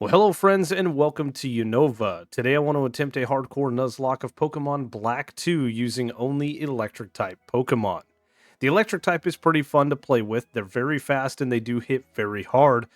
Well, hello friends and welcome to Unova. Today I want to attempt a hardcore Nuzlocke of Pokemon Black 2 using only electric type Pokemon. The electric type is pretty fun to play with, they're very fast and they do hit very hard.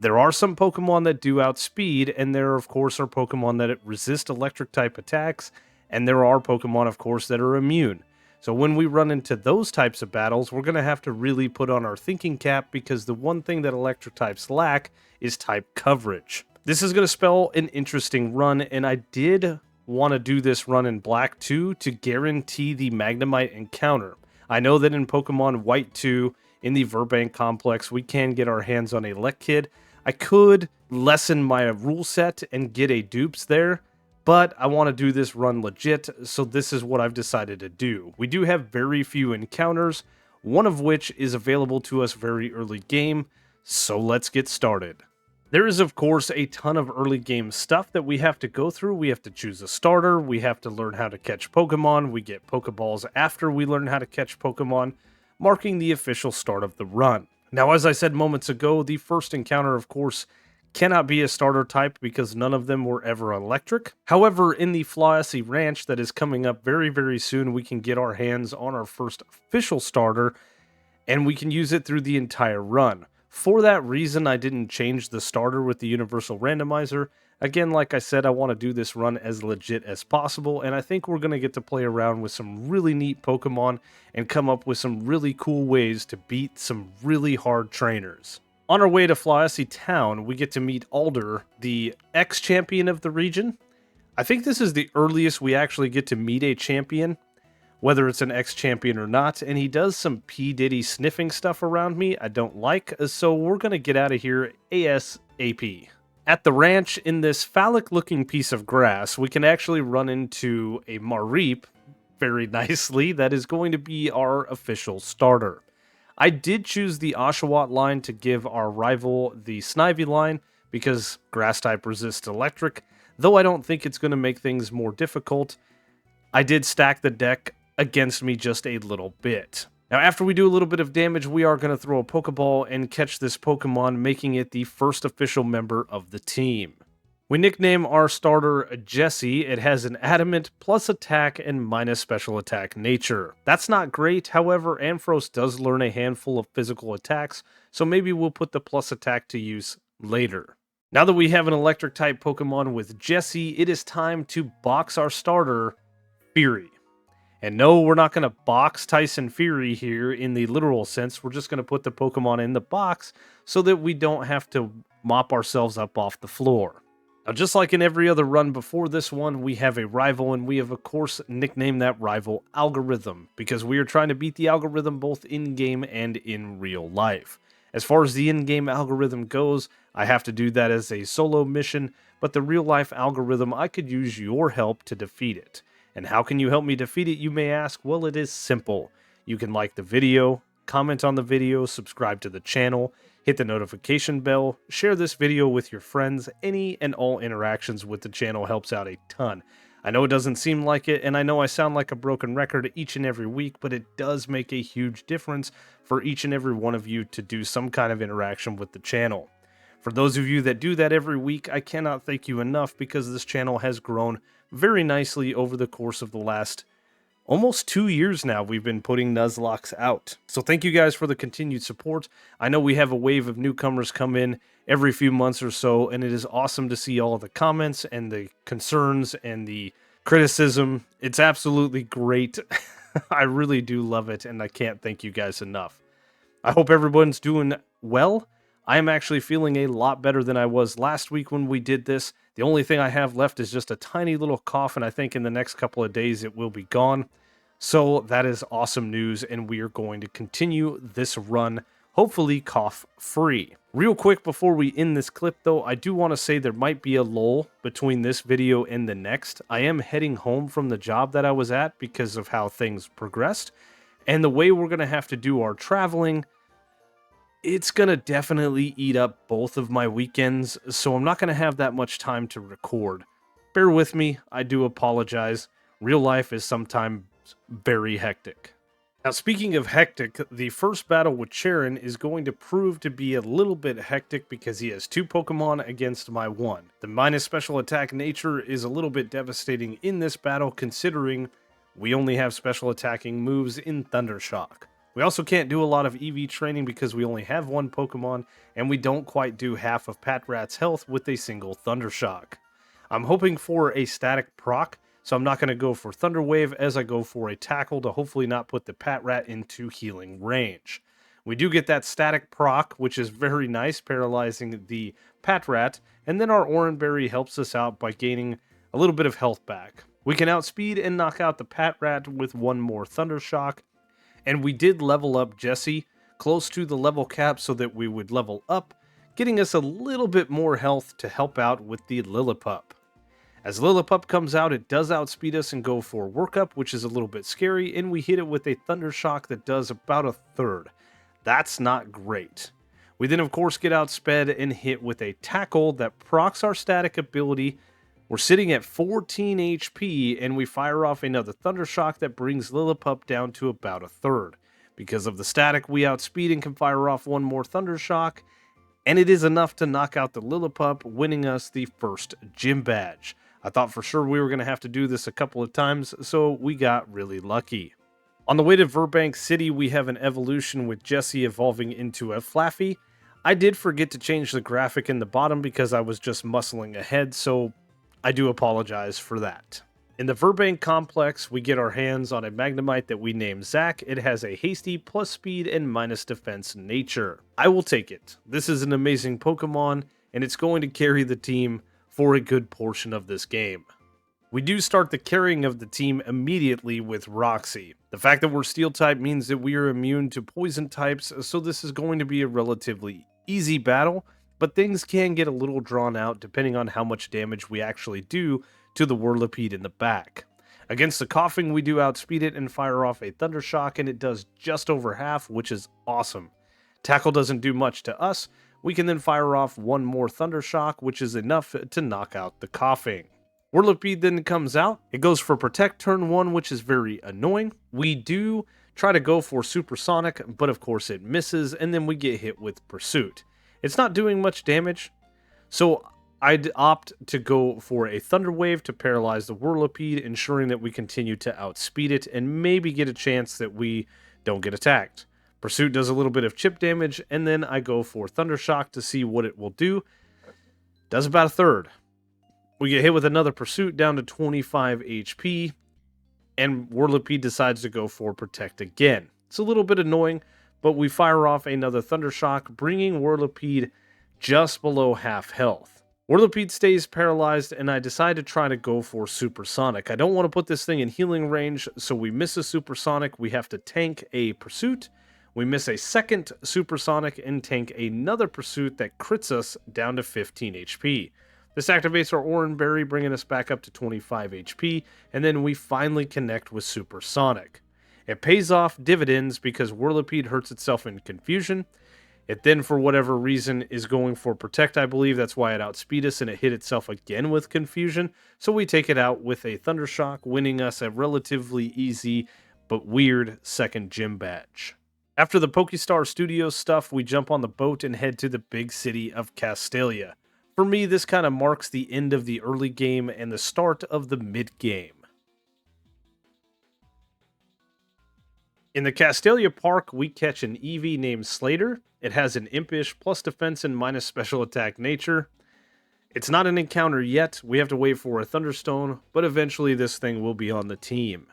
There are some Pokemon that do outspeed, and there of course are Pokemon that resist electric type attacks, and there are Pokemon of course that are immune. So when we run into those types of battles, we're going to have to really put on our thinking cap because the one thing that electric types lack is type coverage. This is going to spell an interesting run, and I did want to do this run in Black 2 to guarantee the Magnemite encounter. I know that in Pokemon White 2, in the Verbank complex, we can get our hands on a Lekid. I could lessen my rule set and get a dupes there, but I want to do this run legit, so this is what I've decided to do. We do have very few encounters, one of which is available to us very early game, so let's get started. There is of course a ton of early game stuff that we have to go through. We have to choose a starter, we have to learn how to catch Pokemon, we get Pokeballs after we learn how to catch Pokemon, marking the official start of the run. Now, as I said moments ago, the first encounter of course cannot be a starter type because none of them were ever electric. However, in the Flossie Ranch that is coming up very soon, we can get our hands on our first official starter, and we can use it through the entire run. For that reason, I didn't change the starter with the Universal Randomizer. Again, like I said, I want to do this run as legit as possible, and I think we're going to get to play around with some really neat Pokemon and come up with some really cool ways to beat some really hard trainers. On our way to Flossie Town, we get to meet Alder, the ex-champion of the region. I think this is the earliest we actually get to meet a champion, whether it's an ex-champion or not, and he does some P. Diddy sniffing stuff around me I don't like, so we're going to get out of here ASAP. At the ranch, in this phallic-looking piece of grass, we can actually run into a Mareep, very nicely, that is going to be our official starter. I did choose the Oshawott line to give our rival the Snivy line because grass type resists electric, though I don't think it's going to make things more difficult. I did stack the deck against me just a little bit. Now, after we do a little bit of damage, we are going to throw a Pokeball and catch this Pokemon, making it the first official member of the team. We nickname our starter Jessie. It has an adamant plus attack and minus special attack nature. That's not great, however, Ampharos does learn a handful of physical attacks, so maybe we'll put the plus attack to use later. Now that we have an electric type Pokemon with Jessie, it is time to box our starter, Fury. And no, we're not going to box Tyson Fury here in the literal sense, we're just going to put the Pokemon in the box so that we don't have to mop ourselves up off the floor. Now, just like in every other run before this one, we have a rival, and we have, of course, nicknamed that rival Algorithm, because we are trying to beat the Algorithm both in-game and in real life. As far as the in-game Algorithm goes, I have to do that as a solo mission, but the real-life Algorithm, I could use your help to defeat it. And how can you help me defeat it, you may ask? Well, it is simple. You can like the video, comment on the video, subscribe to the channel, hit the notification bell, share this video with your friends. Any and all interactions with the channel helps out a ton. I know it doesn't seem like it, and I know I sound like a broken record each and every week, but it does make a huge difference for each and every one of you to do some kind of interaction with the channel. For those of you that do that every week, I cannot thank you enough because this channel has grown very nicely over the course of the last almost 2 years now. We've been putting Nuzlockes out. So thank you guys for the continued support. I know we have a wave of newcomers come in every few months or so, and it is awesome to see all of the comments and the concerns and the criticism. It's absolutely great. I really do love it, and I can't thank you guys enough. I hope everyone's doing well. I am actually feeling a lot better than I was last week when we did this. The only thing I have left is just a tiny little cough, and I think in the next couple of days it will be gone. So that is awesome news, and we are going to continue this run, hopefully cough-free. Real quick before we end this clip, though, I do want to say there might be a lull between this video and the next. I am heading home from the job that I was at because of how things progressed, and the way we're going to have to do our traveling, it's going to definitely eat up both of my weekends, so I'm not going to have that much time to record. Bear with me, I do apologize. Real life is sometimes very hectic. Now, speaking of hectic, the first battle with Charon is going to prove to be a little bit hectic because he has two Pokemon against my one. The minus special attack nature is a little bit devastating in this battle considering we only have special attacking moves in Thundershock. We also can't do a lot of EV training because we only have one Pokemon, and we don't quite do half of Patrat's health with a single Thundershock. I'm hoping for a static proc, so I'm not going to go for Thunder Wave as I go for a Tackle to hopefully not put the Patrat into healing range. We do get that static proc, which is very nice, paralyzing the Patrat, and then our Oranberry helps us out by gaining a little bit of health back. We can outspeed and knock out the Patrat with one more Thundershock, and we did level up Jessie close to the level cap so that we would level up, getting us a little bit more health to help out with the Lillipup. As Lillipup comes out, it does outspeed us and go for Workup, which is a little bit scary, and we hit it with a Thundershock that does about a third. That's not great. We then, of course, get outsped and hit with a Tackle that procs our static ability. We're sitting at 14 HP, and we fire off another Thundershock that brings Lillipup down to about a third. Because of the static, we outspeed and can fire off one more Thundershock, and it is enough to knock out the Lillipup, winning us the first gym badge. I thought for sure we were going to have to do this a couple of times, so we got really lucky. On the way to Burbank City, we have an evolution with Jessie evolving into a Flaffy. I did forget to change the graphic in the bottom because I was just muscling ahead, so I do apologize for that. In the Burbank complex, we get our hands on a Magnemite that we named Zack. It has a hasty, plus speed, and minus defense nature. I will take it. This is an amazing Pokemon, and it's going to carry the team for a good portion of this game. We do start the carrying of the team immediately with Roxy. The fact that we're Steel type means that we are immune to poison types, so this is going to be a relatively easy battle, but things can get a little drawn out depending on how much damage we actually do to the Whirlipede in the back. Against the Coughing, we do outspeed it and fire off a Thundershock, and it does just over half, which is awesome. Tackle doesn't do much to us. We can then fire off one more Thundershock, which is enough to knock out the Coughing. Whirlipede then comes out. It goes for Protect turn 1, which is very annoying. We do try to go for Supersonic, but of course it misses, and then we get hit with Pursuit. It's not doing much damage, so I'd opt to go for a Thunder Wave to paralyze the Whirlipede, ensuring that we continue to outspeed it and maybe get a chance that we don't get attacked. Pursuit does a little bit of chip damage, and then I go for Thundershock to see what it will do. Does about a third. We get hit with another Pursuit down to 25 HP, and Whirlipede decides to go for Protect again. It's a little bit annoying, but we fire off another Thundershock, bringing Whirlipede just below half health. Whirlipede stays paralyzed, and I decide to try to go for Supersonic. I don't want to put this thing in healing range, so we miss a Supersonic. We have to tank a Pursuit. We miss a second Supersonic and tank another Pursuit that crits us down to 15 HP. This activates our Oranberry, bringing us back up to 25 HP, and then we finally connect with Supersonic. It pays off dividends because Whirlipede hurts itself in Confusion. It then, for whatever reason, is going for Protect, I believe. That's why it outspeed us, and it hit itself again with Confusion. So we take it out with a Thundershock, winning us a relatively easy but weird second gym badge. After the Pokestar Studios stuff, we jump on the boat and head to the big city of Castelia. For me, this kind of marks the end of the early game and the start of the mid-game. In the Castelia Park, we catch an Eevee named Slater. It has an Impish, plus defense and minus special attack nature. It's not an encounter yet. We have to wait for a Thunderstone, but eventually this thing will be on the team.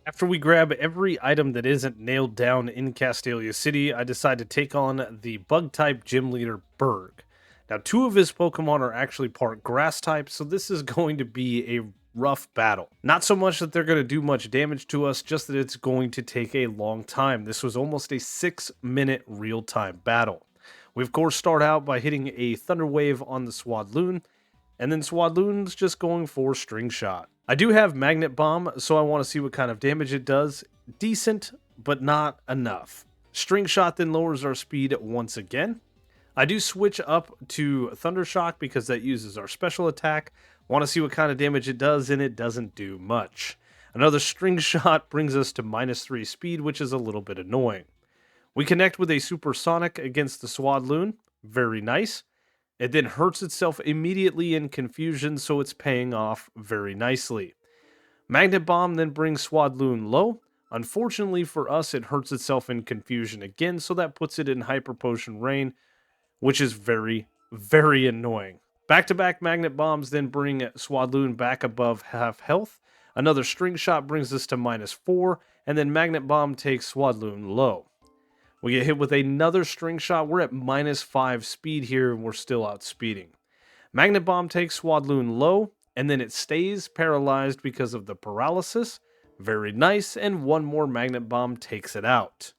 After we grab every item that isn't nailed down in Castelia City, I decide to take on the Bug-type gym leader, Berg. Now, two of his Pokemon are actually part Grass type, so this is going to be a rough battle. Not so much that they're going to do much damage to us, just that it's going to take a long time. This was almost a 6-minute real-time battle. We, of course, start out by hitting a Thunder Wave on the Swadloon, and then Swadloon's just going for String Shot. I do have Magnet Bomb, so I want to see what kind of damage it does. Decent, but not enough. String Shot then lowers our speed once again. I do switch up to Thundershock because that uses our special attack. Want to see what kind of damage it does, and it doesn't do much. Another string shot brings us to -3 speed, which is a little bit annoying. We connect with a supersonic against the Swadloon. Very nice. It then hurts itself immediately in confusion, so it's paying off very nicely. Magnet Bomb then brings Swadloon low. Unfortunately for us, it hurts itself in confusion again, so that puts it in Hyper Potion Rain, which is very, very annoying. Back-to-back Magnet Bombs then bring Swadloon back above half health. Another String Shot brings us to -4, and then Magnet Bomb takes Swadloon low. We get hit with another String Shot. We're at -5 speed here, and we're still outspeeding. Magnet Bomb takes Swadloon low, and then it stays paralyzed because of the paralysis. Very nice, and one more Magnet Bomb takes it out.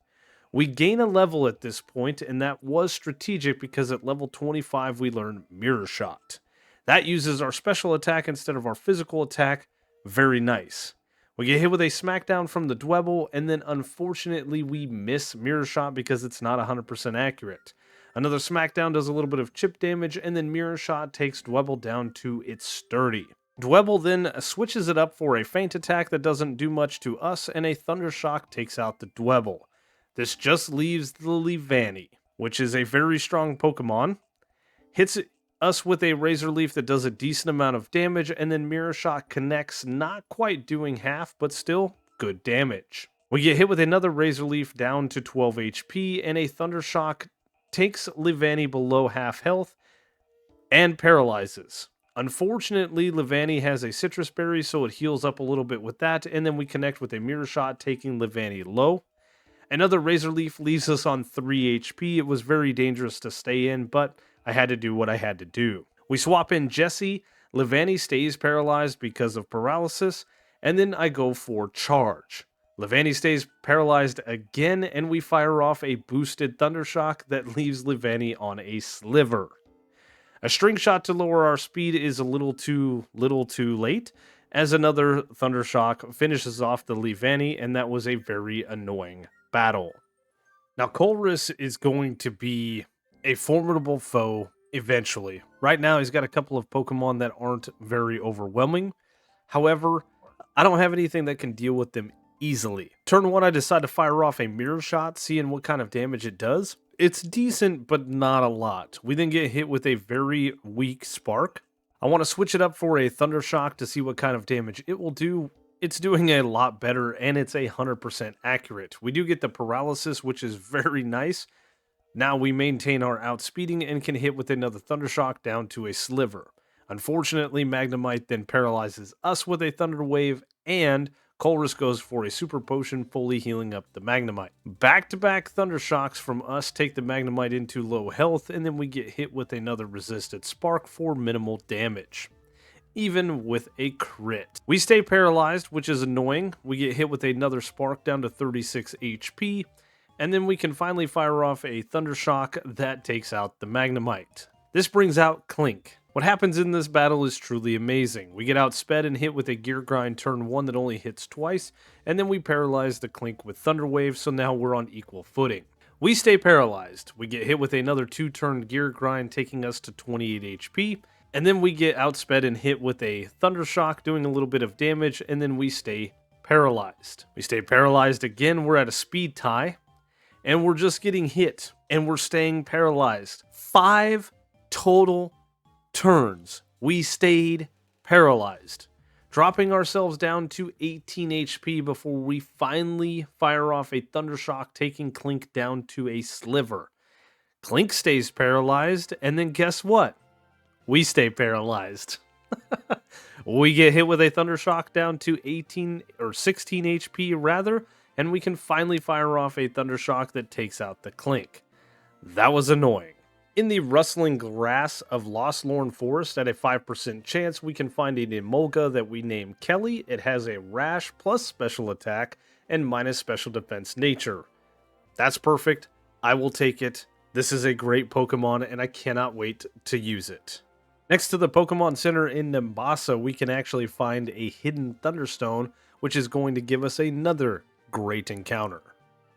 We gain a level at this point, and that was strategic because at level 25 we learn Mirror Shot. That uses our special attack instead of our physical attack. Very nice. We get hit with a smackdown from the Dwebble, and then unfortunately we miss Mirror Shot because it's not 100% accurate. Another smackdown does a little bit of chip damage, and then Mirror Shot takes Dwebble down to its sturdy. Dwebble then switches it up for a feint attack that doesn't do much to us, and a Thunder Shock takes out the Dwebble. This just leaves the Leavanny, which is a very strong Pokemon. Hits us with a Razor Leaf that does a decent amount of damage, and then Mirror Shot connects, not quite doing half, but still good damage. We get hit with another Razor Leaf down to 12 HP, and a Thunder Shock takes Leavanny below half health and paralyzes. Unfortunately, Leavanny has a Citrus Berry, so it heals up a little bit with that, and then we connect with a Mirror Shot, taking Leavanny low. Another Razor Leaf leaves us on 3 HP. It was very dangerous to stay in, but I had to do what I had to do. We swap in Jesse. Leavanny stays paralyzed because of paralysis, and then I go for Charge. Leavanny stays paralyzed again, and we fire off a boosted Thunder Shock that leaves Leavanny on a sliver. A String Shot to lower our speed is a little too late, as another Thunder Shock finishes off the Leavanny, and that was a very annoying battle. Now, Colress is going to be a formidable foe eventually. Right now, he's got a couple of Pokemon that aren't very overwhelming. However, I don't have anything that can deal with them easily. Turn 1, I decide to fire off a Mirror Shot, seeing what kind of damage it does. It's decent, but not a lot. We then get hit with a very weak Spark. I want to switch it up for a Thunder Shock to see what kind of damage it will do. It's doing a lot better, and it's 100% accurate. We do get the paralysis, which is very nice. Now we maintain our outspeeding and can hit with another Thunder Shock down to a sliver. Unfortunately, Magnemite then paralyzes us with a Thunder Wave, and Colress goes for a Super Potion, fully healing up the Magnemite. Back-to-back Thunder Shocks from us take the Magnemite into low health, and then we get hit with another Resisted Spark for minimal damage, even with a crit. We stay paralyzed, which is annoying. We get hit with another Spark down to 36 HP, and then we can finally fire off a Thunder Shock that takes out the Magnemite. This brings out Clink. What happens in this battle is truly amazing. We get outsped and hit with a Gear Grind turn 1 that only hits twice, and then we paralyze the Clink with Thunder Wave, so now we're on equal footing. We stay paralyzed. We get hit with another 2-turn Gear Grind, taking us to 28 HP, and then we get outsped and hit with a Thunder Shock, doing a little bit of damage, and then we stay paralyzed. We stay paralyzed again. We're at a speed tie, and we're just getting hit, and we're staying paralyzed. 5 total turns we stayed paralyzed, dropping ourselves down to 18 HP before we finally fire off a Thunder Shock, taking Clink down to a sliver. Clink stays paralyzed, and then guess what? We stay paralyzed. We get hit with a Thunder Shock down to 16 HP rather, and we can finally fire off a Thunder Shock that takes out the Clink. That was annoying. In the rustling grass of Lost Lorn Forest, at a 5% chance, we can find an Emolga that we name Kelly. It has a Rash plus special attack and minus special defense nature. That's perfect. I will take it. This is a great Pokemon, and I cannot wait to use it. Next to the Pokemon Center in Nimbasa, we can actually find a hidden Thunderstone, which is going to give us another great encounter,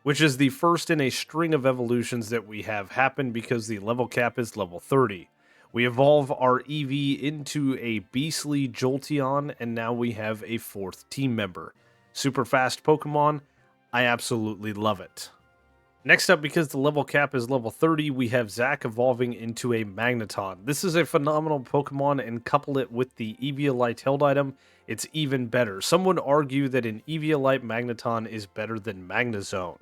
which is the first in a string of evolutions that we have happen because the level cap is level 30. We evolve our Eevee into a beastly Jolteon, and now we have a 4th team member. Super fast Pokemon. I absolutely love it. Next up, because the level cap is level 30, we have Zac evolving into a Magneton. This is a phenomenal Pokemon, and couple it with the Eviolite held item, it's even better. Some would argue that an Eviolite Magneton is better than Magnezone.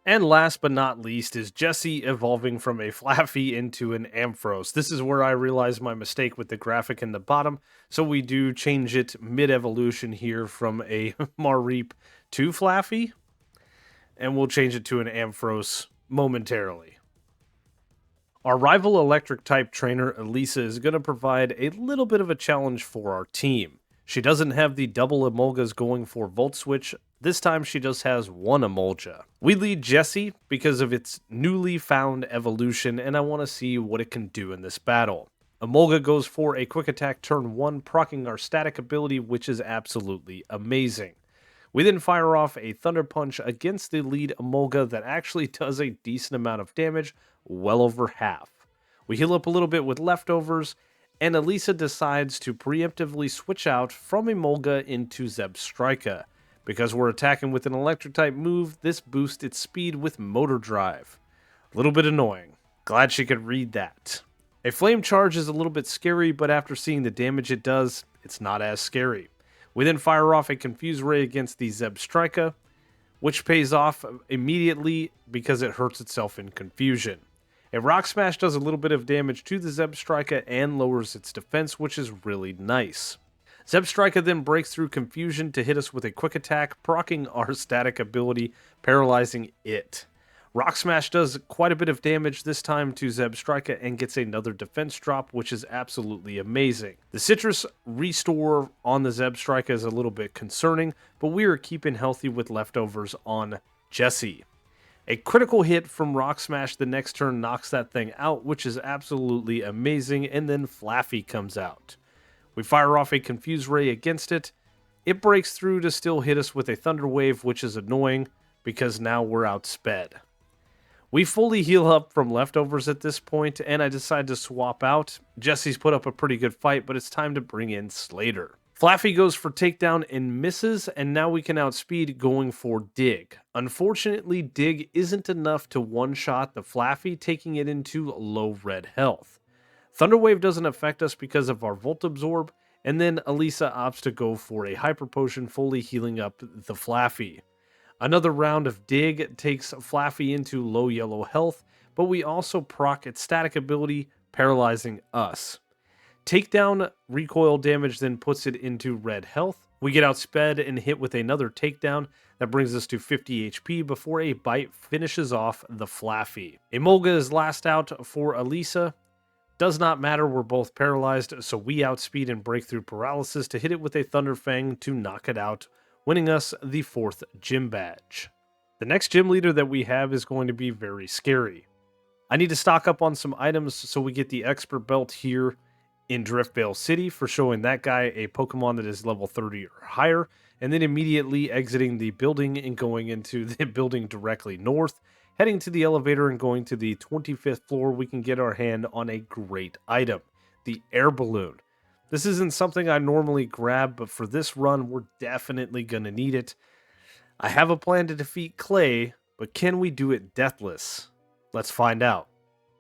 And last but not least is Jessie evolving from a Flaffy into an Ampharos. This is where I realized my mistake with the graphic in the bottom, so we do change it mid-evolution here from a Mareep to Flaffy, and we'll change it to an Ampharos momentarily. Our rival electric type trainer, Elisa, is going to provide a little bit of a challenge for our team. She doesn't have the double Emolgas going for Volt Switch. This time she just has one Emolga. We lead Jessie because of its newly found evolution, and I want to see what it can do in this battle. Emolga goes for a quick attack turn 1, proccing our static ability, which is absolutely amazing. We then fire off a Thunder Punch against the lead Emolga that actually does a decent amount of damage, well over half. We heal up a little bit with leftovers, and Elisa decides to preemptively switch out from Emolga into Zebstrika. Because we're attacking with an electric type move, this boosts its speed with Motor Drive. A little bit annoying. Glad she could read that. A Flame Charge is a little bit scary, but after seeing the damage it does, it's not as scary. We then fire off a Confuse Ray against the Zebstrika, which pays off immediately because it hurts itself in confusion. A Rock Smash does a little bit of damage to the Zebstrika and lowers its defense, which is really nice. Zebstrika then breaks through confusion to hit us with a quick attack, proccing our static ability, paralyzing it. Rock Smash does quite a bit of damage this time to Zebstrika and gets another defense drop, which is absolutely amazing. The Citrus restore on the Zebstrika is a little bit concerning, but we are keeping healthy with leftovers on Jessie. A critical hit from Rock Smash the next turn knocks that thing out, which is absolutely amazing, and then Flaffy comes out. We fire off a Confuse Ray against it. It breaks through to still hit us with a Thunder Wave, which is annoying because now we're outsped. We fully heal up from leftovers at this point, and I decide to swap out. Jessie's put up a pretty good fight, but it's time to bring in Slater. Flaffy goes for takedown and misses, and now we can outspeed going for Dig. Unfortunately, Dig isn't enough to one-shot the Flaffy, taking it into low red health. Thunder Wave doesn't affect us because of our Volt Absorb, and then Elisa opts to go for a Hyper Potion, fully healing up the Flaffy. Another round of Dig takes Flaffy into low yellow health, but we also proc its static ability, paralyzing us. Takedown recoil damage then puts it into red health. We get outsped and hit with another takedown that brings us to 50 HP before a bite finishes off the Flaffy. Emolga is last out for Elisa. Does not matter, we're both paralyzed, so we outspeed and break through paralysis to hit it with a Thunder Fang to knock it out, winning us the 4th gym badge. The next gym leader that we have is going to be very scary. I need to stock up on some items, so we get the Expert Belt here in Driftvale City for showing that guy a Pokemon that is level 30 or higher, and then immediately exiting the building and going into the building directly north. Heading to the elevator and going to the 25th floor, we can get our hand on a great item, the Air Balloon. This isn't something I normally grab, but for this run, we're definitely going to need it. I have a plan to defeat Clay, but can we do it deathless? Let's find out.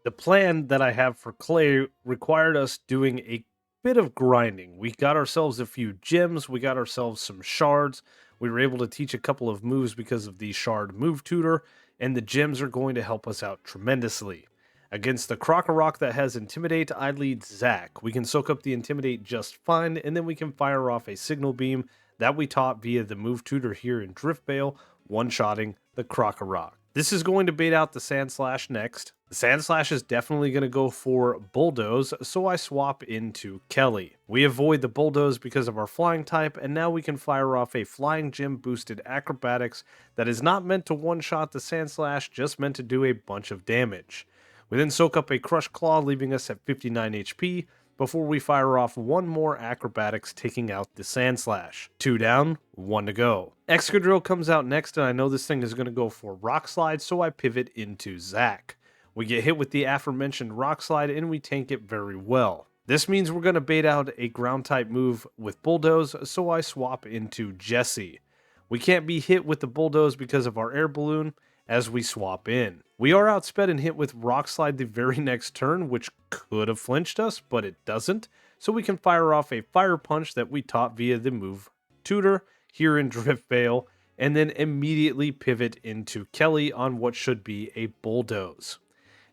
The plan that I have for Clay required us doing a bit of grinding. We got ourselves a few gems, we got ourselves some shards, we were able to teach a couple of moves because of the shard move tutor, and the gems are going to help us out tremendously. Against the Krokorok that has Intimidate, I lead Zac. We can soak up the Intimidate just fine, and then we can fire off a Signal Beam that we taught via the move tutor here in Driftvale, one-shotting the Krokorok. This is going to bait out the Sandslash next. The Sandslash is definitely going to go for Bulldoze, so I swap into Kelly. We avoid the Bulldoze because of our flying type, and now we can fire off a Flying Gym boosted Acrobatics that is not meant to one-shot the Sandslash, just meant to do a bunch of damage. We then soak up a Crush Claw, leaving us at 59 HP, before we fire off one more Acrobatics, taking out the Sandslash. 2 down, 1 to go. Excadrill comes out next, and I know this thing is going to go for Rock Slide, so I pivot into Zac. We get hit with the aforementioned Rock Slide, and we tank it very well. This means we're going to bait out a Ground-type move with Bulldoze, so I swap into Jessie. We can't be hit with the bulldoze because of our air balloon as we swap in. We are outsped and hit with rock slide the very next turn, which could have flinched us, but it doesn't. So we can fire off a fire punch that we taught via the move tutor here in Drift Veil, and then immediately pivot into Kelly on what should be a bulldoze.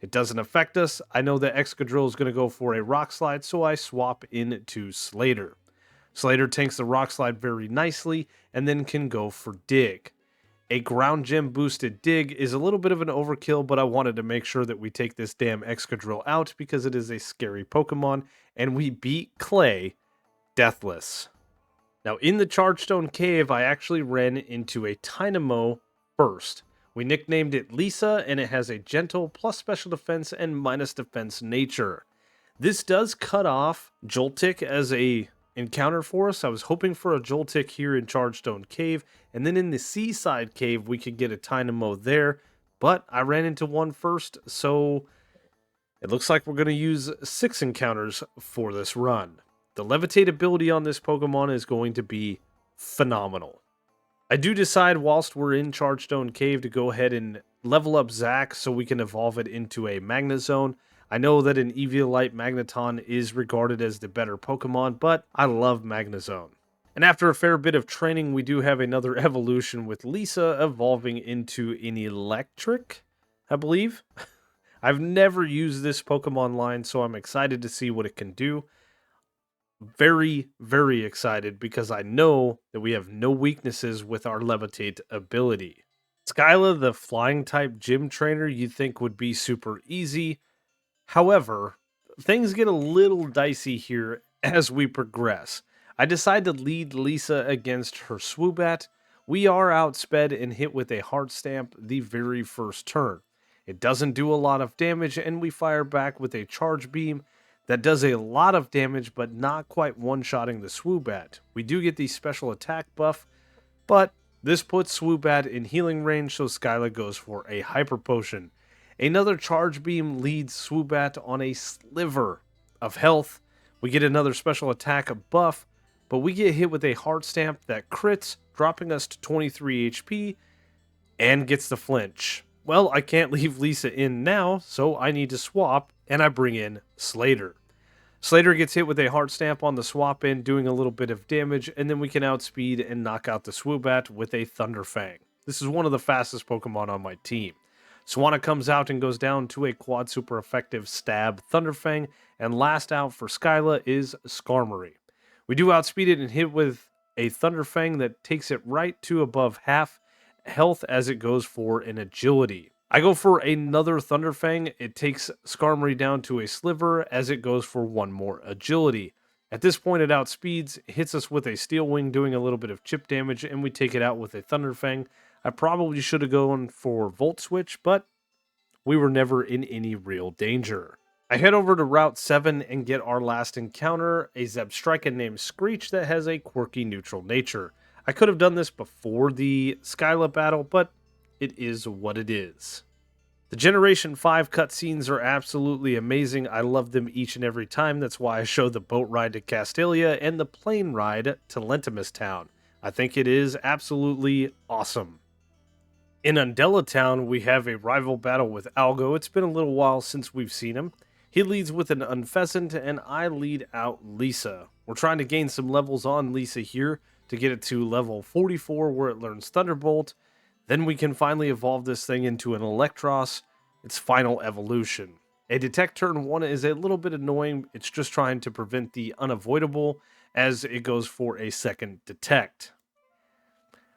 It doesn't affect us. I know that Excadrill is going to go for a rock slide, so I swap into Slater. Slater tanks the rock slide very nicely and then can go for dig. A ground gem boosted dig is a little bit of an overkill, but I wanted to make sure that we take this damn Excadrill out because it is a scary Pokemon, and we beat Clay deathless. Now, in the Chargestone Cave, I actually ran into a Tynamo first. We nicknamed it Lisa, and it has a gentle plus special defense and minus defense nature. This does cut off Joltik as a encounter for us. I was hoping for a Joltik here in Chargestone Cave, and then in the Seaside Cave, we could get a Tynamo there, but I ran into one first, so it looks like we're going to use 6 encounters for this run. The Levitate ability on this Pokemon is going to be phenomenal. I do decide whilst we're in Chargestone Cave to go ahead and level up Zac so we can evolve it into a Magnezone. I know that an Eviolite Magneton is regarded as the better Pokemon, but I love Magnezone. And after a fair bit of training, we do have another evolution with Lisa evolving into an Electric, I believe. I've never used this Pokemon line, so I'm excited to see what it can do. Very, very excited because I know that we have no weaknesses with our Levitate ability. Skyla, the flying type gym trainer, you'd think would be super easy. However, things get a little dicey here as we progress. I decide to lead Lisa against her Swoobat. We are outsped and hit with a Heart Stamp the very first turn. It doesn't do a lot of damage, and we fire back with a Charge Beam that does a lot of damage, but not quite one-shotting the Swoobat. We do get the special attack buff, but this puts Swoobat in healing range, so Skyla goes for a Hyper Potion. Another Charge Beam leads Swoobat on a sliver of health. We get another special attack buff, but we get hit with a Heart Stamp that crits, dropping us to 23 HP, and gets the flinch. Well, I can't leave Lisa in now, so I need to swap, and I bring in Slater. Slater gets hit with a Heart Stamp on the swap in, doing a little bit of damage, and then we can outspeed and knock out the Swoobat with a Thunderfang. This is one of the fastest Pokemon on my team. Swanna comes out and goes down to a quad super effective stab Thunderfang, and last out for Skyla is Skarmory. We do outspeed it and hit with a Thunderfang that takes it right to above half health as it goes for an agility. I go for another Thunderfang. It takes Skarmory down to a sliver as it goes for one more agility. At this point, it outspeeds, hits us with a Steel Wing, doing a little bit of chip damage, and we take it out with a Thunderfang. I probably should have gone for Volt Switch, but we were never in any real danger. I head over to Route 7 and get our last encounter, a Zebstrika named Screech that has a quirky neutral nature. I could have done this before the Skyla battle, but it is what it is. The Generation 5 cutscenes are absolutely amazing. I love them each and every time. That's why I show the boat ride to Castelia and the plane ride to Lentimus Town. I think it is absolutely awesome. In Undella Town, we have a rival battle with Algo. It's been a little while since we've seen him. He leads with an Unpheasant, and I lead out Lisa. We're trying to gain some levels on Lisa here to get it to level 44 where it learns Thunderbolt. Then we can finally evolve this thing into an Electros, its final evolution. A Detect turn 1 is a little bit annoying. It's just trying to prevent the unavoidable as it goes for a second Detect.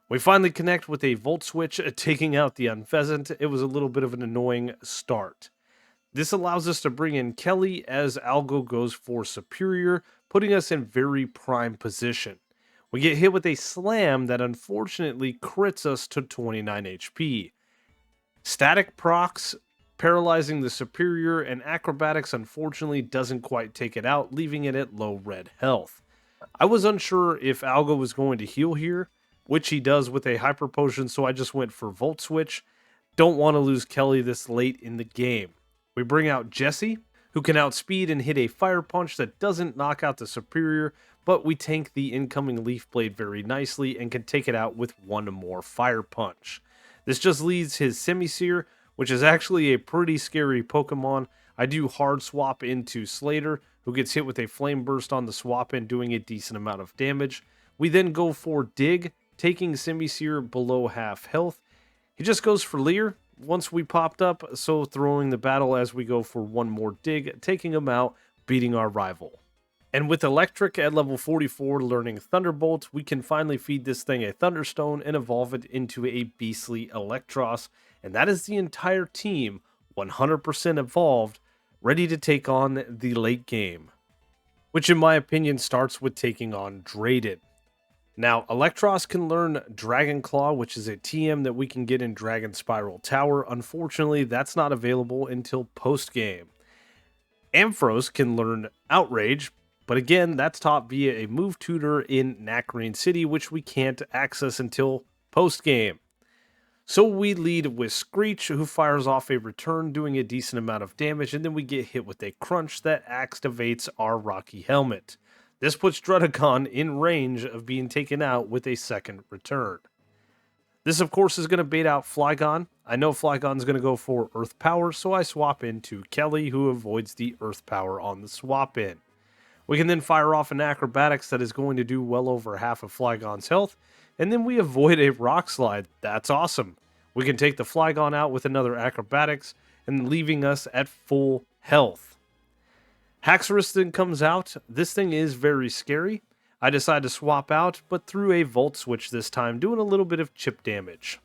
We finally connect with a Volt Switch, taking out the Unpheasant. It was a little bit of an annoying start. This allows us to bring in Kelly as Algo goes for Superior, putting us in very prime position. We get hit with a Slam that unfortunately crits us to 29 HP. Static procs, paralyzing the Superior, and Acrobatics unfortunately doesn't quite take it out, leaving it at low red health. I was unsure if Algo was going to heal here, which he does with a Hyper Potion, so I just went for Volt Switch. Don't want to lose Kelly this late in the game. We bring out Jessie. who can outspeed and hit a fire punch that doesn't knock out the superior, but we tank the incoming Leaf Blade very nicely and can take it out with one more fire punch. This just leaves his Semi-Seer, which is actually a pretty scary Pokemon. I do hard swap into Slater, who gets hit with a Flame Burst on the swap in, doing a decent amount of damage. We then go for Dig, taking Semi-Seer below half health. He just goes for Leer once we popped up, so throwing the battle as we go for one more Dig, taking him out, beating our rival. And with Electric at level 44 learning Thunderbolt, we can finally feed this thing a Thunderstone and evolve it into a beastly Electros, and that is the entire team 100% evolved, ready to take on the late game, which in my opinion starts with taking on Drayden. Now, Electros can learn Dragon Claw, which is a TM that we can get in Dragon Spiral Tower. Unfortunately, that's not available until post-game. Ampharos can learn Outrage, but again, that's taught via a move tutor in Nacrene City, which we can't access until post-game. So we lead with Screech, who fires off a return, doing a decent amount of damage, and then we get hit with a Crunch that activates our Rocky Helmet. This puts Drudicon in range of being taken out with a second return. This, of course, is going to bait out Flygon. I know Flygon's going to go for Earth Power, so I swap into Kelly, who avoids the Earth Power on the swap in. We can then fire off an Acrobatics that is going to do well over half of Flygon's health, and then we avoid a Rock Slide. That's awesome. We can take the Flygon out with another Acrobatics, and leaving us at full health. Haxorus then comes out. This thing is very scary. I decide to swap out, but through a Volt Switch this time, doing a little bit of chip damage.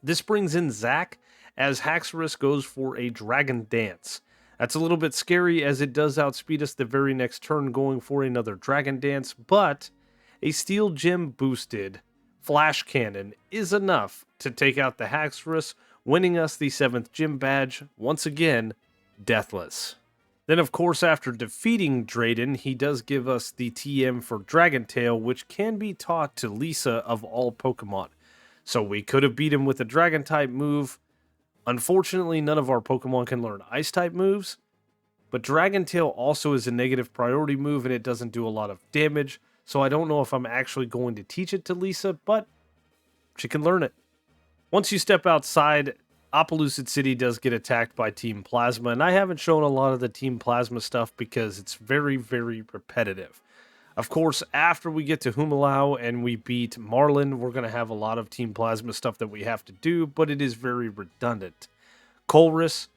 This brings in Zack, as Haxorus goes for a Dragon Dance. That's a little bit scary, as it does outspeed us the very next turn, going for another Dragon Dance, but a Steel Gem boosted Flash Cannon is enough to take out the Haxorus, winning us the 7th Gym Badge, once again, deathless. Then, of course, after defeating Drayden, he does give us the TM for Dragon Tail, which can be taught to Lisa of all Pokemon. So we could have beat him with a Dragon-type move. Unfortunately, none of our Pokemon can learn Ice-type moves, but Dragon Tail also is a negative priority move, and it doesn't do a lot of damage, so I don't know if I'm actually going to teach it to Lisa, but she can learn it. Once you step outside, Opelucid City does get attacked by Team Plasma, and I haven't shown a lot of the Team Plasma stuff because it's very, very repetitive. Of course, after we get to Humalao and we beat Marlin, we're going to have a lot of Team Plasma stuff that we have to do, but it is very redundant. Colress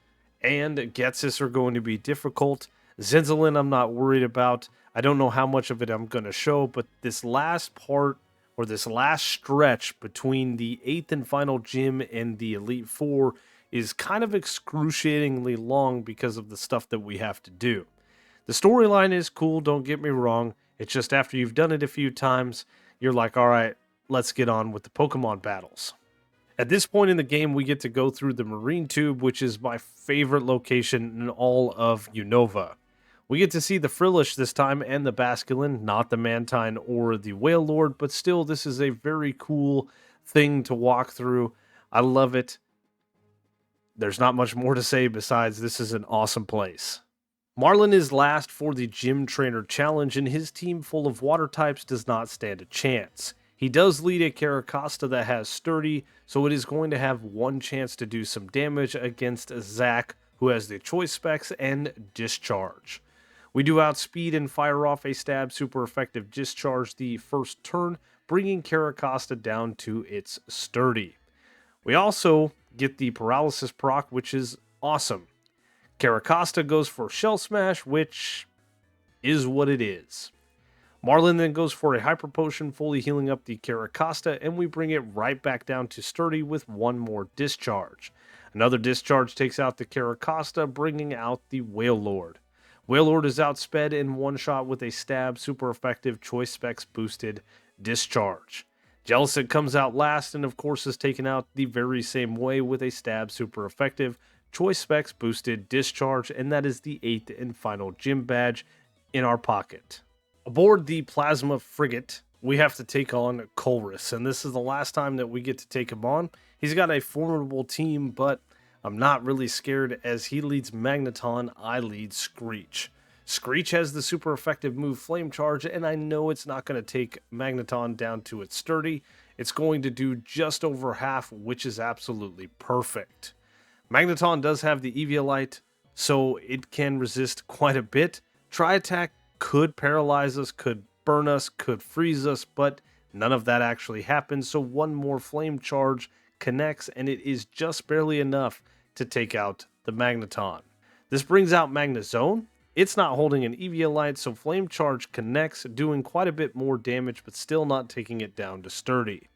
and Getsis are going to be difficult. Zinzalin I'm not worried about. I don't know how much of it I'm going to show, but this last part, or this last stretch between the 8th and final gym and the Elite Four, is kind of excruciatingly long because of the stuff that we have to do. The storyline is cool, don't get me wrong. It's just after you've done it a few times, you're like, all right, let's get on with the Pokemon battles. At this point in the game, we get to go through the Marine Tube, which is my favorite location in all of Unova. We get to see the Frillish this time and the Basculin, not the Mantine or the Whale Lord, but still, this is a very cool thing to walk through. I love it. There's not much more to say besides this is an awesome place. Marlin is last for the Gym Trainer Challenge, and his team full of water types does not stand a chance. He does lead a Caracosta that has Sturdy, so it is going to have one chance to do some damage against Zack, who has the Choice Specs and Discharge. We do outspeed and fire off a Stab Super Effective Discharge the first turn, bringing Caracosta down to its Sturdy. We also get the Paralysis proc, which is awesome. Caracosta goes for Shell Smash, which is what it is. Marlin then goes for a Hyper Potion, fully healing up the Caracosta, and we bring it right back down to Sturdy with one more Discharge. Another Discharge takes out the Caracosta, bringing out the Whale Lord. Whale Lord is outsped in one shot with a Stab Super Effective Choice Specs boosted Discharge. Jellicent comes out last and of course is taken out the very same way with a Stab Super Effective Choice Specs boosted Discharge, and that is the 8th and final gym badge in our pocket. Aboard the Plasma Frigate, we have to take on Colress, and this is the last time that we get to take him on. He's got a formidable team, but I'm not really scared as he leads Magneton, I lead Screech. Screech has the super effective move Flame Charge, and I know it's not going to take Magneton down to its sturdy. It's going to do just over half, which is absolutely perfect. Magneton does have the Eviolite, so it can resist quite a bit. Tri-Attack could paralyze us, could burn us, could freeze us, but none of that actually happens, so one more Flame Charge connects, and it is just barely enough to take out the Magneton. This brings out Magnezone. It's not holding an Eviolite, so Flame Charge connects, doing quite a bit more damage, but still not taking it down to sturdy.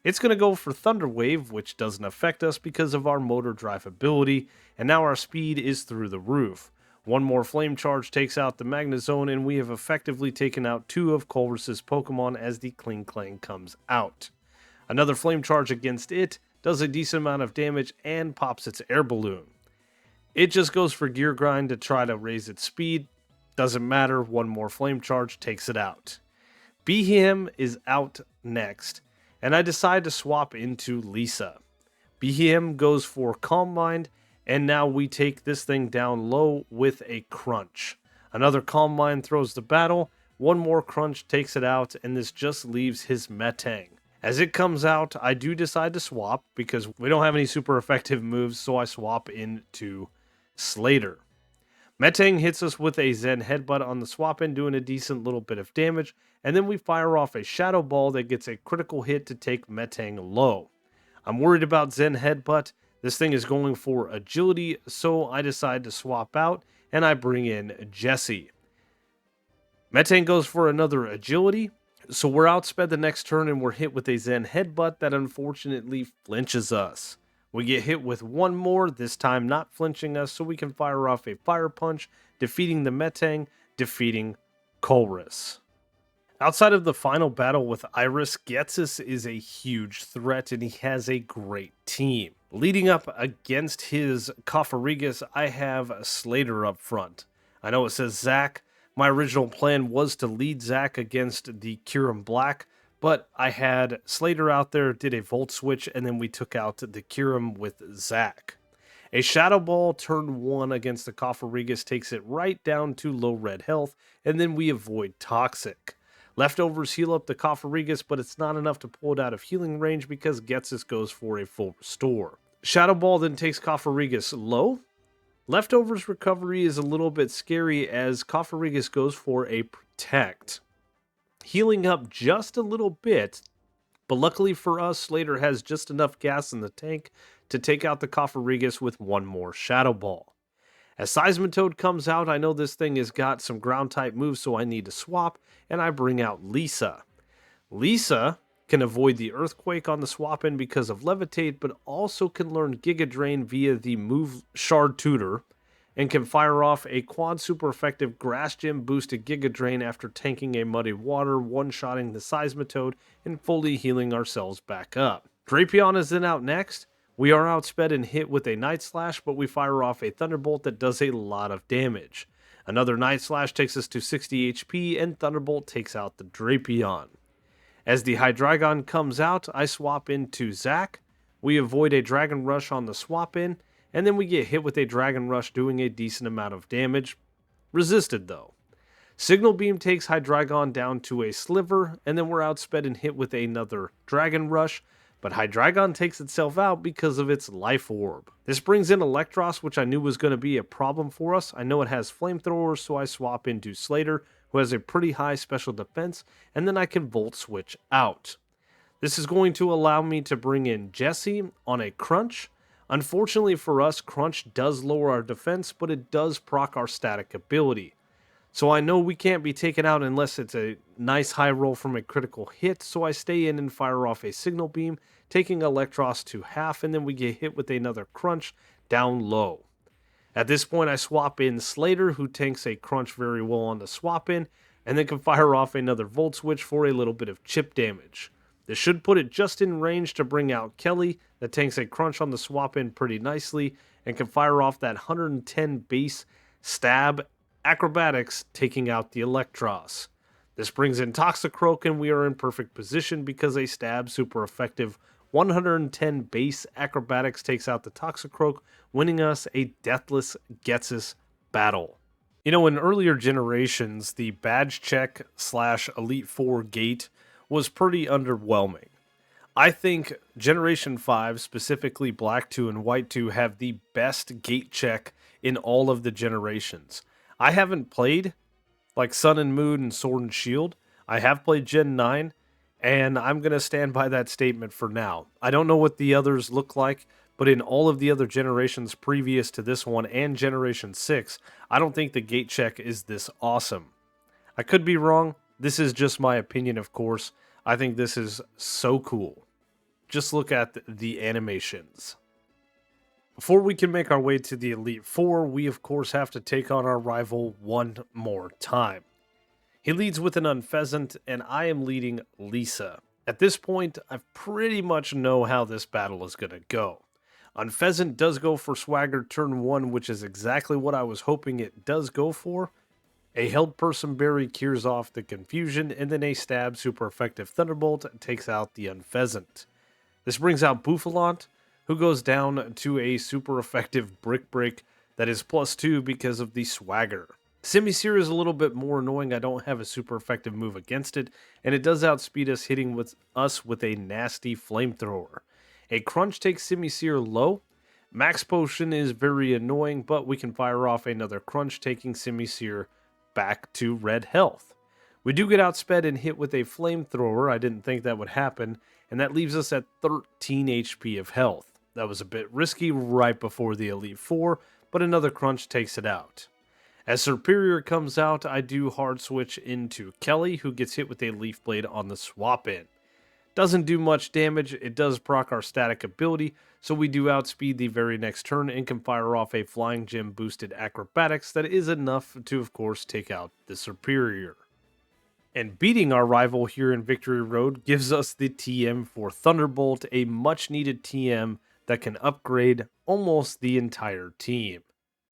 It's going to go for Thunder Wave, which doesn't affect us because of our motor drive ability, and now our speed is through the roof. One more Flame Charge takes out the Magnezone, and we have effectively taken out 2 of Colress's Pokemon as the Kling Clang comes out. Another Flame Charge against it does a decent amount of damage and pops its air balloon. It just goes for Gear Grind to try to raise its speed. Doesn't matter, one more Flame Charge takes it out. Behem is out next, and I decide to swap into Lisa. Behem goes for Calm Mind, and now we take this thing down low with a Crunch. Another Calm Mind throws the battle, one more Crunch takes it out, and this just leaves his Metang. As it comes out, I do decide to swap because we don't have any super effective moves, so I swap into Slater. Metang hits us with a Zen Headbutt on the swap in, doing a decent little bit of damage, and then we fire off a Shadow Ball that gets a critical hit to take Metang low. I'm worried about Zen Headbutt. This thing is going for agility, so I decide to swap out, and I bring in Jesse. Metang goes for another agility, so we're outsped the next turn, and we're hit with a Zen Headbutt that unfortunately flinches us. We get hit with one more, this time not flinching us, so we can fire off a Fire Punch, defeating the Metang, defeating Colress. Outside of the final battle with Iris, Ghetsis is a huge threat, and he has a great team. Leading up against his Cofagrigus, I have Slater up front. I know it says Zack. My original plan was to lead Zack against the Kyurem Black, but I had Slater out there, did a Volt Switch, and then we took out the Kyurem with Zack. A Shadow Ball turn 1 against the Cofagrigus takes it right down to low red health, and then we avoid Toxic. Leftovers heal up the Cofagrigus, but it's not enough to pull it out of healing range because Ghetsis goes for a full restore. Shadow Ball then takes Cofagrigus low. Leftovers recovery is a little bit scary as Cofagrigus goes for a Protect. Healing up just a little bit, but luckily for us, Slater has just enough gas in the tank to take out the Cofagrigus with one more Shadow Ball. As Seismitoad comes out, I know this thing has got some ground type moves, so I need to swap, and I bring out Lisa. Lisa can avoid the Earthquake on the swap in because of Levitate, but also can learn Giga Drain via the move Shard Tutor, and can fire off a quad super effective Grass Gym boosted Giga Drain after tanking a Muddy Water, one-shotting the Seismitoad, and fully healing ourselves back up. Drapion is then out next. We are outsped and hit with a Night Slash, but we fire off a Thunderbolt that does a lot of damage. Another Night Slash takes us to 60 HP, and Thunderbolt takes out the Drapion. As the Hydreigon comes out, I swap into Zack. We avoid a Dragon Rush on the swap in, and then we get hit with a Dragon Rush doing a decent amount of damage. Resisted though. Signal Beam takes Hydreigon down to a Sliver, and then we're outsped and hit with another Dragon Rush, but Hydreigon takes itself out because of its Life Orb. This brings in Electros, which I knew was going to be a problem for us. I know it has Flamethrowers, so I swap into Slater, who has a pretty high special defense, and then I can Volt Switch out. This is going to allow me to bring in Jesse on a Crunch. Unfortunately for us, Crunch does lower our defense, but it does proc our static ability. So I know we can't be taken out unless it's a nice high roll from a critical hit, so I stay in and fire off a Signal Beam, taking Electros to half, and then we get hit with another Crunch down low. At this point, I swap in Slater, who tanks a Crunch very well on the swap in, and then can fire off another Volt Switch for a little bit of chip damage. This should put it just in range to bring out Kelly, that tanks a Crunch on the swap in pretty nicely, and can fire off that 110 base stab acrobatics, taking out the Electros. This brings in Toxicroak, and we are in perfect position because a stab super effective 110 base acrobatics takes out the Toxicroak, winning us a Deathless Getsus battle. You know, in earlier generations, the badge check slash Elite Four gate was pretty underwhelming. I think Generation 5, specifically Black 2 and White 2, have the best gate check in all of the generations. I haven't played like Sun and Moon and Sword and Shield. I have played Gen 9, and I'm going to stand by that statement for now. I don't know what the others look like, but in all of the other generations previous to this one and Generation 6, I don't think the gate check is this awesome. I could be wrong. This is just my opinion, of course. I think this is so cool. Just look at the animations. Before we can make our way to the Elite Four, we of course have to take on our rival one more time. He leads with an Unpheasant, and I am leading Lisa. At this point, I pretty much know how this battle is going to go. Unpheasant does go for Swagger turn 1, which is exactly what I was hoping it does go for. A Held Person Berry cures off the confusion, and then a Stab super effective Thunderbolt takes out the Unpheasant. This brings out Bouffalant, who goes down to a super effective Brick Break that is +2 because of the Swagger. Simisear is a little bit more annoying. I don't have a super effective move against it, and it does outspeed us, hitting us with a nasty Flamethrower. A Crunch takes Simisear low. Max Potion is very annoying, but we can fire off another Crunch, taking Simisear back to red health. We do get outsped and hit with a Flamethrower. I didn't think that would happen, and that leaves us at 13 HP of health. That was a bit risky right before the Elite Four, but another Crunch takes it out. As Superior comes out, I do hard switch into Kelly, who gets hit with a Leaf Blade on the swap in. Doesn't do much damage, it does proc our static ability, so we do outspeed the very next turn and can fire off a Flying Gem boosted Acrobatics that is enough to, of course, take out the Superior. And beating our rival here in Victory Road gives us the TM for Thunderbolt, a much needed TM that can upgrade almost the entire team.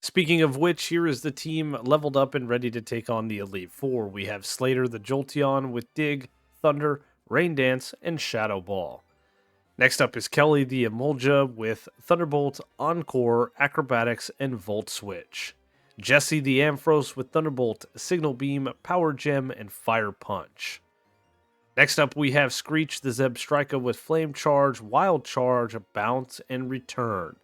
Speaking of which, here is the team leveled up and ready to take on the Elite Four. We have Slater the Jolteon with Dig, Thunder, Rain Dance, and Shadow Ball. Next up is Kelly the Emolga with Thunderbolt, Encore, Acrobatics, and Volt Switch. Jesse the Ampharos with Thunderbolt, Signal Beam, Power Gem, and Fire Punch. Next up we have Screech the Zebstrika with Flame Charge, Wild Charge, Bounce, and Return.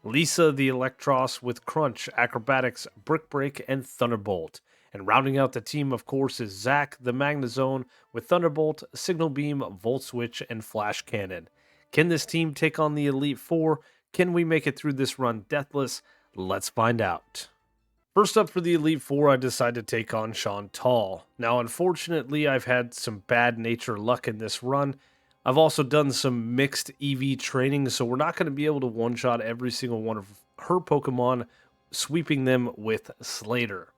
Lisa the Electros with Crunch, Acrobatics, Brick Break, and Thunderbolt. And rounding out the team, of course, is Zack the Magnezone with Thunderbolt, Signal Beam, Volt Switch, and Flash Cannon. Can this team take on the Elite Four? Can we make it through this run deathless? Let's find out. First up for the Elite Four, I decided to take on Chantal. Now, unfortunately, I've had some bad nature luck in this run. I've also done some mixed EV training, so we're not going to be able to one-shot every single one of her Pokemon, sweeping them with Slater.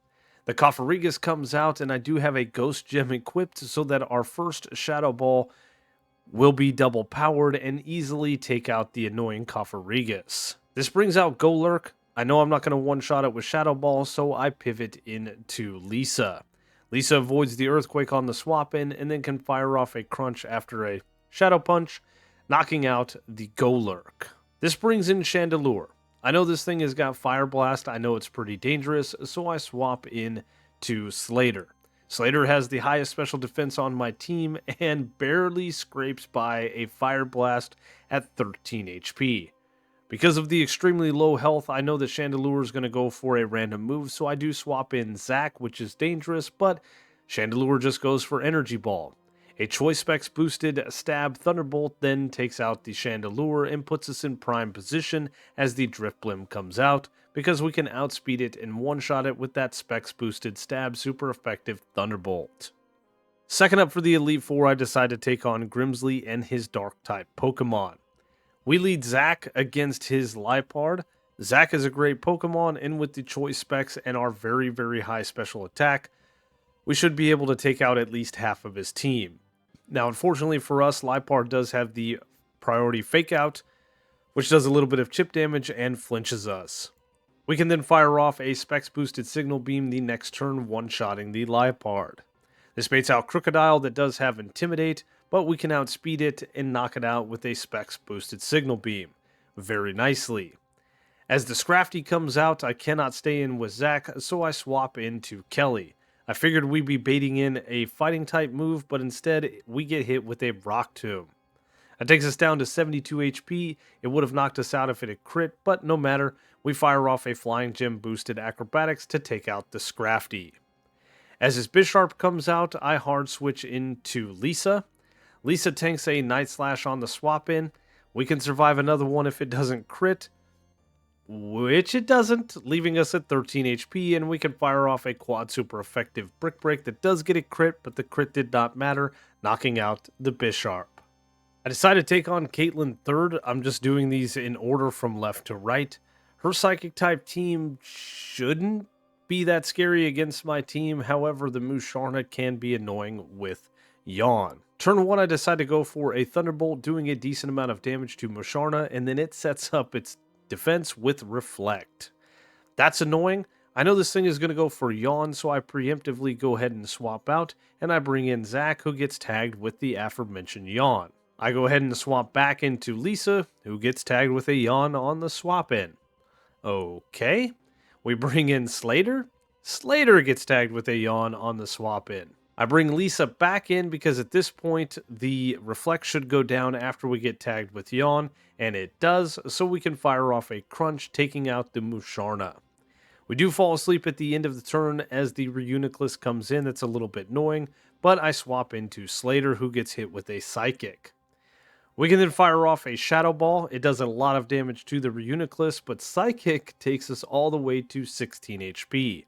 The Coferigus comes out, and I do have a Ghost Gem equipped so that our first Shadow Ball will be double powered and easily take out the annoying Coferigus. This brings out Golurk. I know I'm not going to one-shot it with Shadow Ball, so I pivot into Lisa. Lisa avoids the Earthquake on the swap-in and then can fire off a Crunch after a Shadow Punch, knocking out the Golurk. This brings in Chandelure. I know this thing has got Fire Blast. I know it's pretty dangerous, so I swap in to Slater. Slater has the highest special defense on my team and barely scrapes by a Fire Blast at 13 HP. Because of the extremely low health, I know that Chandelure is going to go for a random move, so I do swap in Zack, which is dangerous, but Chandelure just goes for Energy Ball. A Choice Specs boosted Stab Thunderbolt then takes out the Chandelure and puts us in prime position as the Drifblim comes out, because we can outspeed it and one-shot it with that Specs boosted Stab super effective Thunderbolt. Second up for the Elite Four, I decide to take on Grimsley and his Dark-type Pokemon. We lead Zack against his Liepard. Zack is a great Pokemon, and with the Choice Specs and our very, very high special attack, we should be able to take out at least half of his team. Now, unfortunately for us, Liepard does have the priority Fake Out, which does a little bit of chip damage and flinches us. We can then fire off a Specs boosted Signal Beam the next turn, one-shotting the Liepard. This baits out Crocodile that does have Intimidate, but we can outspeed it and knock it out with a specs boosted signal beam. Very nicely. As the Scrafty comes out, I cannot stay in with Zack, so I swap into Kelly. I figured we'd be baiting in a fighting type move, but instead we get hit with a Rock Tomb. That takes us down to 72 HP. It would have knocked us out if it had crit, but no matter. We fire off a Flying Gem boosted Acrobatics to take out the Scrafty. As his Bisharp comes out, I hard switch into Lisa. Lisa tanks a Night Slash on the swap in. We can survive another one if it doesn't crit, which it doesn't, leaving us at 13 HP, and we can fire off a quad super effective Brick Break that does get a crit, but the crit did not matter, knocking out the Bisharp. I decided to take on Caitlyn third. I'm just doing these in order from left to right. Her Psychic type team shouldn't be that scary against my team, however the Musharna can be annoying with Yawn. Turn 1 I decide to go for a Thunderbolt, doing a decent amount of damage to Musharna, and then it sets up its defense with Reflect. That's annoying. I know this thing is going to go for Yawn, so I preemptively go ahead and swap out, and I bring in Zack, who gets tagged with the aforementioned Yawn. I go ahead and swap back into Lisa, who gets tagged with a Yawn on the swap in. Okay. We bring in Slater. Slater gets tagged with a Yawn on the swap in. I bring Lisa back in because at this point, the Reflect should go down after we get tagged with Yawn, and it does, so we can fire off a Crunch, taking out the Musharna. We do fall asleep at the end of the turn as the Reuniclus comes in. That's a little bit annoying, but I swap into Slater, who gets hit with a Psychic. We can then fire off a Shadow Ball. It does a lot of damage to the Reuniclus, but Psychic takes us all the way to 16 HP.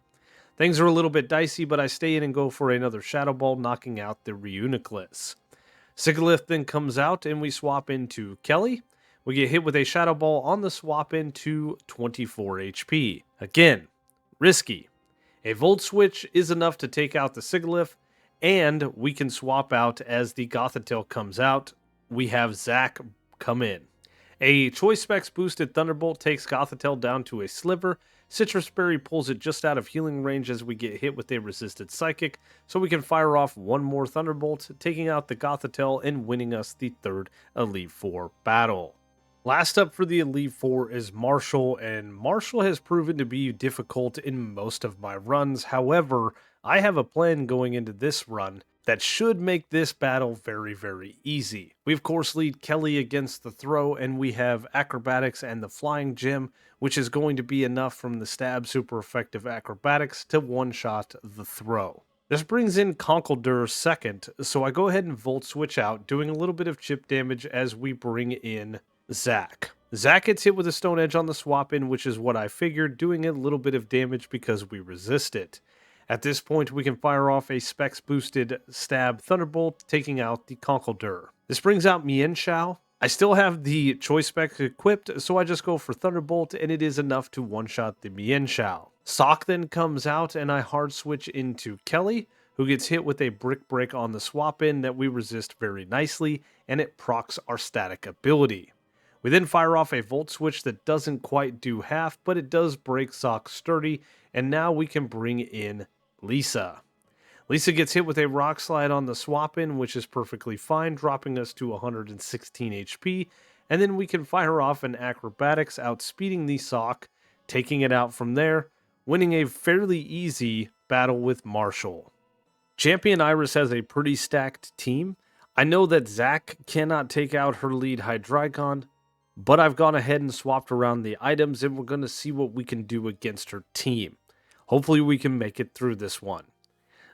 Things are a little bit dicey, but I stay in and go for another Shadow Ball, knocking out the Reuniclus. Sigilyph then comes out, and we swap into Kelly. We get hit with a Shadow Ball on the swap in to 24 HP. Again, risky. A Volt Switch is enough to take out the Sigilyph, and we can swap out as the Gothitelle comes out. We have Zack come in. A Choice Specs boosted Thunderbolt takes Gothitelle down to a sliver. Citrus Berry pulls it just out of healing range as we get hit with a resisted Psychic, so we can fire off one more Thunderbolt, taking out the Gothitelle and winning us the third Elite Four battle. Last up for the Elite Four is Marshall, and Marshall has proven to be difficult in most of my runs. However, I have a plan going into this run that should make this battle very, very easy. We of course lead Kelly against the throw, and we have Acrobatics and the Flying Gem, which is going to be enough from the stab super effective Acrobatics to one-shot the throw. This brings in Conkeldurr second, so I go ahead and Volt Switch out, doing a little bit of chip damage as we bring in Zack. Zack gets hit with a Stone Edge on the swap in, which is what I figured, doing a little bit of damage because we resist it. At this point, we can fire off a Specs boosted Stab Thunderbolt, taking out the Conkeldurr. This brings out Mienshao. I still have the Choice Spec equipped, so I just go for Thunderbolt, and it is enough to one-shot the Mienshao. Sock then comes out, and I hard switch into Kelly, who gets hit with a Brick Break on the swap in that we resist very nicely, and it procs our static ability. We then fire off a Volt Switch that doesn't quite do half, but it does break Sock sturdy, and now we can bring in Lisa. Lisa gets hit with a Rock Slide on the swap in, which is perfectly fine, dropping us to 116 HP, and then we can fire off an Acrobatics, outspeeding the Sock, taking it out from there, winning a fairly easy battle with Marshall. Champion Iris has a pretty stacked team. I know that Zack cannot take out her lead Hydreigon, but I've gone ahead and swapped around the items, and we're going to see what we can do against her team. Hopefully we can make it through this one.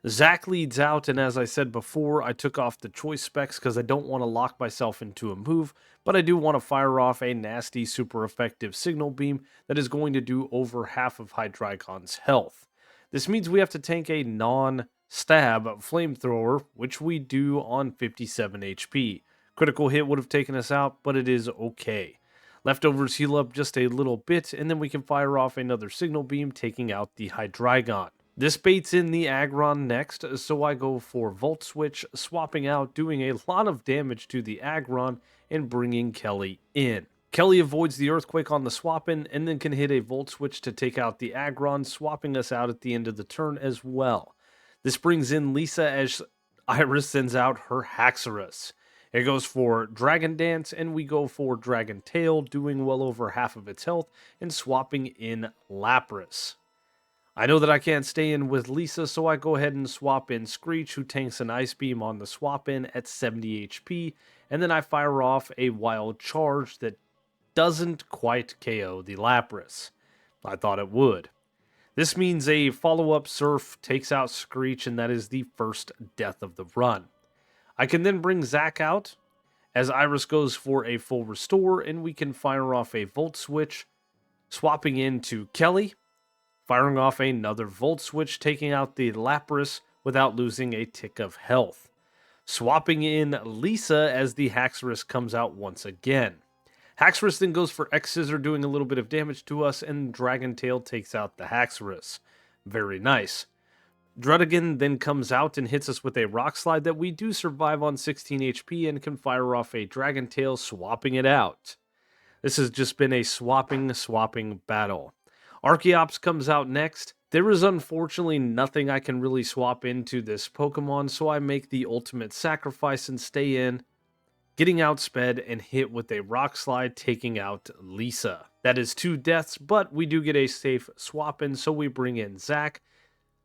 Zack leads out, and as I said before, I took off the Choice Specs because I don't want to lock myself into a move, but I do want to fire off a nasty, super effective Signal Beam that is going to do over half of Hydreigon's health. This means we have to tank a non-stab Flamethrower, which we do on 57 HP. Critical hit would have taken us out, but it is okay. Leftovers heal up just a little bit, and then we can fire off another Signal Beam, taking out the Hydreigon. This baits in the Aggron next, so I go for Volt Switch, swapping out, doing a lot of damage to the Aggron, and bringing Kelly in. Kelly avoids the Earthquake on the swap in, and then can hit a Volt Switch to take out the Aggron, swapping us out at the end of the turn as well. This brings in Lisa as Iris sends out her Haxorus. It goes for Dragon Dance, and we go for Dragon Tail, doing well over half of its health, and swapping in Lapras. I know that I can't stay in with Lisa, so I go ahead and swap in Screech, who tanks an Ice Beam on the swap in at 70 HP, and then I fire off a Wild Charge that doesn't quite KO the Lapras. I thought it would. This means a follow-up Surf takes out Screech, and that is the first death of the run. I can then bring Zac out, as Iris goes for a full restore, and we can fire off a Volt Switch, swapping into Kelly, firing off another Volt Switch, taking out the Lapras without losing a tick of health. Swapping in Lisa as the Haxorus comes out once again. Haxorus then goes for X-Scissor, doing a little bit of damage to us, and Dragon Tail takes out the Haxorus. Very nice. Druddigan then comes out and hits us with a Rock Slide that we do survive on 16 HP and can fire off a Dragon Tail, swapping it out. This has just been a swapping battle. Archeops comes out next. There is unfortunately nothing I can really swap into this Pokemon, so I make the ultimate sacrifice and stay in, getting outsped and hit with a Rock Slide, taking out Lisa. That is 2 deaths, but we do get a safe swap in, so we bring in Zac,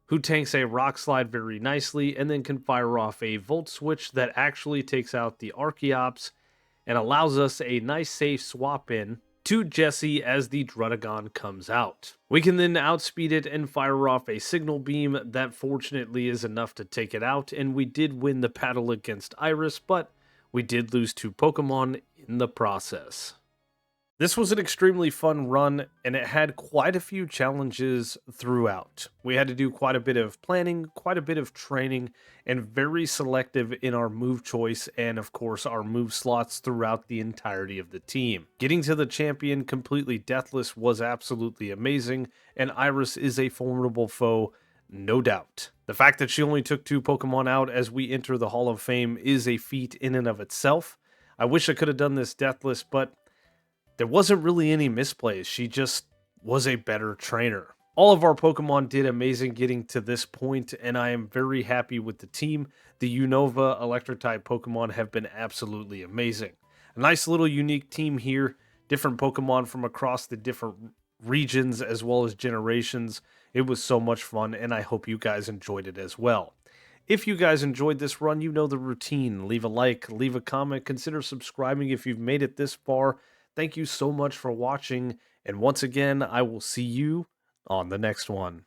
who tanks a Rock Slide very nicely, and then can fire off a Volt Switch that actually takes out the Archeops, and allows us a nice safe swap in to Jessie as the Druddigon comes out. We can then outspeed it and fire off a Signal Beam that fortunately is enough to take it out, and we did win the battle against Iris, but we did lose 2 Pokemon in the process. This was an extremely fun run, and it had quite a few challenges throughout. We had to do quite a bit of planning, quite a bit of training, and very selective in our move choice and, of course, our move slots throughout the entirety of the team. Getting to the champion completely deathless was absolutely amazing, and Iris is a formidable foe, no doubt. The fact that she only took 2 Pokemon out as we enter the Hall of Fame is a feat in and of itself. I wish I could have done this deathless, but there wasn't really any misplays. She just was a better trainer. All of our Pokemon did amazing getting to this point, and I am very happy with the team. The Unova Electric-type Pokemon have been absolutely amazing. A nice little unique team here. Different Pokemon from across the different regions as well as generations. It was so much fun, and I hope you guys enjoyed it as well. If you guys enjoyed this run, you know the routine. Leave a like, leave a comment, consider subscribing if you've made it this far. Thank you so much for watching, and once again, I will see you on the next one.